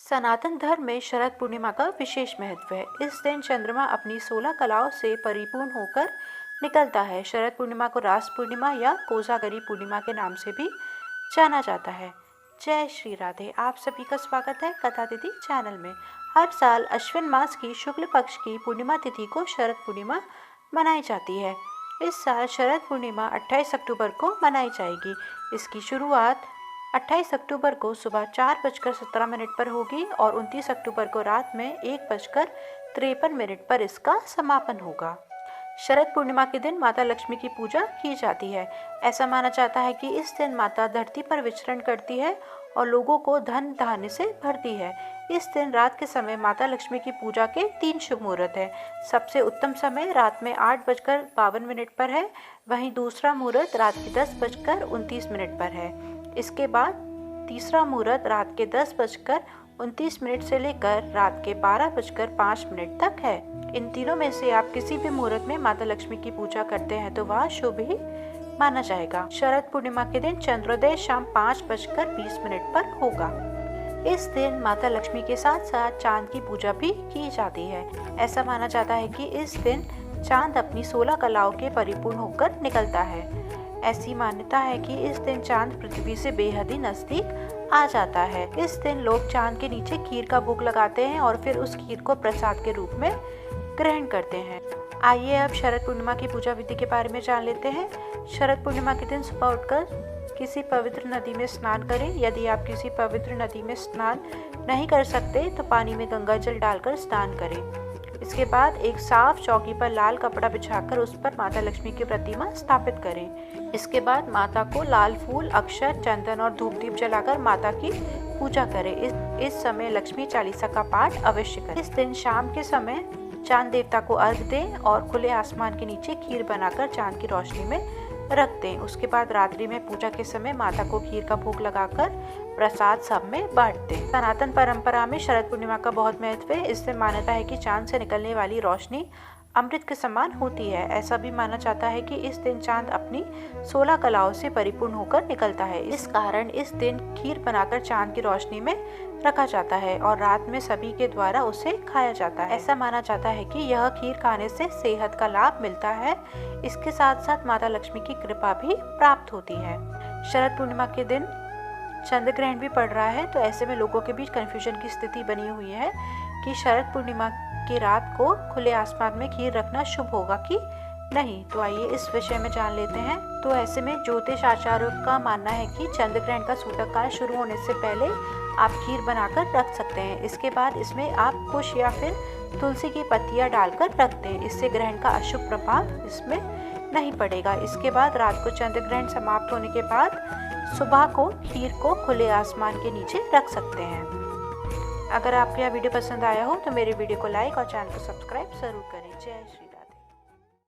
सनातन धर्म में शरद पूर्णिमा का विशेष महत्व है। इस दिन चंद्रमा अपनी 16 कलाओं से परिपूर्ण होकर निकलता है। शरद पूर्णिमा को रास पूर्णिमा या कोजागरी पूर्णिमा के नाम से भी जाना जाता है। जय श्री राधे। आप सभी का स्वागत है कथा तिथि चैनल में। हर साल अश्विन मास की शुक्ल पक्ष की पूर्णिमा तिथि को शरद पूर्णिमा मनाई जाती है। इस साल शरद पूर्णिमा 28 अक्टूबर को मनाई जाएगी। इसकी शुरुआत 28 अक्टूबर को सुबह 4:17 पर होगी और 29 अक्टूबर को रात में 1:53 पर इसका समापन होगा। शरद पूर्णिमा के दिन माता लक्ष्मी की पूजा की जाती है। ऐसा माना जाता है कि इस दिन माता धरती पर विचरण करती है और लोगों को धन धान्य से भरती है। इस दिन रात के समय माता लक्ष्मी की पूजा के 3 शुभ मुहूर्त हैं। सबसे उत्तम समय रात में 8:52 पर है, वहीं दूसरा मुहूर्त रात के 10:29 पर है। इसके बाद तीसरा मुहूर्त रात के 10:29 से लेकर रात के 12:05 तक है। इन तीनों में से आप किसी भी मुहूर्त में माता लक्ष्मी की पूजा करते हैं तो वह शुभ ही माना जाएगा। शरद पूर्णिमा के दिन चंद्रोदय शाम 5:20 पर होगा। इस दिन माता लक्ष्मी के साथ साथ चांद की पूजा भी की जाती है। ऐसा माना जाता है कि इस दिन चांद अपनी 16 कलाओं के परिपूर्ण होकर निकलता है। ऐसी मान्यता है कि इस दिन चांद पृथ्वी से बेहद ही नजदीक आ जाता है। इस दिन लोग चांद के नीचे खीर का भोग लगाते हैं और फिर उस खीर को प्रसाद के रूप में ग्रहण करते हैं। आइए अब शरद पूर्णिमा की पूजा विधि के बारे में जान लेते हैं। शरद पूर्णिमा के दिन सुबह उठकर किसी पवित्र नदी में स्नान करें। यदि आप किसी पवित्र नदी में स्नान नहीं कर सकते तो पानी में गंगा जल डालकर स्नान करें। इसके बाद एक साफ चौकी पर लाल कपड़ा बिछाकर उस पर माता लक्ष्मी की प्रतिमा स्थापित करें। इसके बाद माता को लाल फूल, अक्षत, चंदन और धूप दीप जलाकर माता की पूजा करें। इस समय लक्ष्मी चालीसा का पाठ अवश्य करें। इस दिन शाम के समय चांद देवता को अर्घ दें और खुले आसमान के नीचे खीर बनाकर चांद की रोशनी में रख दें। उसके बाद रात्रि में पूजा के समय माता को खीर का भोग लगाकर प्रसाद सब में बांट दें। सनातन परंपरा में शरद पूर्णिमा का बहुत महत्व है। इससे मान्यता है कि चांद से निकलने वाली रोशनी अमृत के समान होती है। ऐसा भी माना जाता है कि इस दिन चांद अपनी 16 कलाओं से परिपूर्ण होकर निकलता है। इस कारण इस दिन खीर बनाकर चांद की रोशनी में रखा जाता है और रात में सभी के द्वारा उसे खाया जाता है। ऐसा माना जाता है कि यह खीर खाने से सेहत का लाभ मिलता है। इसके साथ साथ माता लक्ष्मी की कृपा भी प्राप्त होती है। शरद पूर्णिमा के दिन चंद्र ग्रहण भी पड़ रहा है, तो ऐसे में लोगों के बीच कंफ्यूजन की स्थिति बनी हुई है कि शरद पूर्णिमा की रात को खुले आसमान में खीर रखना शुभ होगा कि नहीं। तो आइए इस विषय में जान लेते हैं। तो ऐसे में ज्योतिष आचार्यों का मानना है कि चंद्र ग्रहण का सूतक काल शुरू होने से पहले आप खीर बनाकर रख सकते हैं। इसके बाद इसमें आप कुश या फिर तुलसी की पत्तियां डालकर रख दें। इससे ग्रहण का अशुभ प्रभाव इसमें नहीं पड़ेगा। इसके बाद रात को चंद्र ग्रहण समाप्त होने के बाद सुबह को खीर को खुले आसमान के नीचे रख सकते हैं। अगर आपको यह वीडियो पसंद आया हो तो मेरे वीडियो को लाइक और चैनल को सब्सक्राइब जरूर करें। जय श्री